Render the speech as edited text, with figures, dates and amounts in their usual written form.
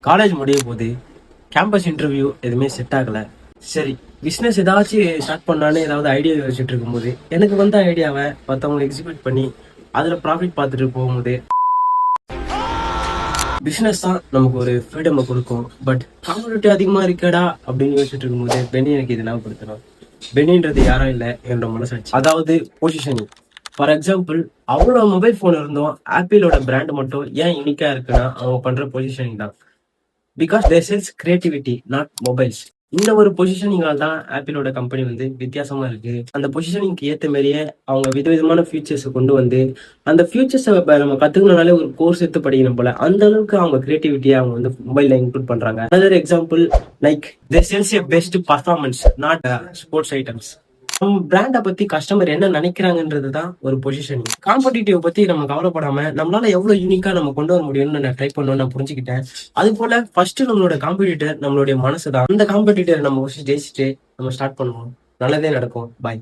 College முடிய போது campus interview எதுவுமே செட் ஆகல. சரி, பிசினஸ் ஏதாச்சும் ஸ்டார்ட் பண்ணான்னு ஏதாவது ஐடியா யோசிச்சுட்டு இருக்கும்போது எனக்கு வந்த ஐடியாவை மற்றவங்களை எக்ஸிக்யூட் பண்ணி அதுல ப்ராஃபிட் பார்த்துட்டு போகும்போது பிசினஸ் தான் நமக்கு ஒரு ஃப்ரீடம் கொடுக்கும். பட் காம்படிட்டிவ் அதிகமா இருக்கடா அப்படின்னு யோசிச்சுட்டு இருக்கும்போது பெனி எனக்கு இது ஞாபகப்படுத்தணும். பெனின்றது யாரும் இல்லை, என்னோட மனசாட்சி. அதாவது பொசிஷனிங். ஃபார் எக்ஸாம்பிள், அவ்வளோ மொபைல் ஃபோன் இருந்தோம் ஆப்பிளோட பிராண்ட் மட்டும் ஏன் யூனிக்கா இருக்குன்னா அவங்க பண்ற பொசிஷனிங் தான். Because they sells creativity not mobiles. இந்த ஒரு பொசிஷனிங்கால தான் ஆப்பிளோட கம்பெனி வித்தியாசமா இருக்கு. அந்த பொசிஷனிங்க்கு ஏத்த மாதிரியே அவங்க விதவிதமான ஃபியூச்சர்ஸ் கொண்டு வந்து அந்த ஃபியூச்சர்ஸை நம்ம கத்துக்கணும்னாலே ஒரு கோர்ஸ் எடுத்து படிக்கணும் போல. அந்த அளவுக்கு அவங்க கிரியேட்டிவிட்டியை அவங்க மொபைல்ல இன்க்ளூட் பண்றாங்க. Other example, like they sells a best performance not sports items. நம்ம பிராண்டை பத்தி கஸ்டமர் என்ன நினைக்கிறாங்கன்றது தான் ஒரு பொசிஷனிங். காம்படிட்டிவ் பத்தி நம்ம கவலைப்படாம நம்மளால எவ்வளவு யூனிக்கா நம்ம கொண்டு வர முடியும்னு நான் ட்ரை பண்ணணும்னு நான் புரிஞ்சுக்கிட்டேன். அது போல ஃபர்ஸ்ட் நம்மளோட காம்படிட்டர் நம்மளுடைய மனசு தான். அந்த காம்படிட்டர் நம்ம ஜெயிச்சுட்டு நம்ம ஸ்டார்ட் பண்ணுவோம். நல்லதே நடக்கும். பாய்.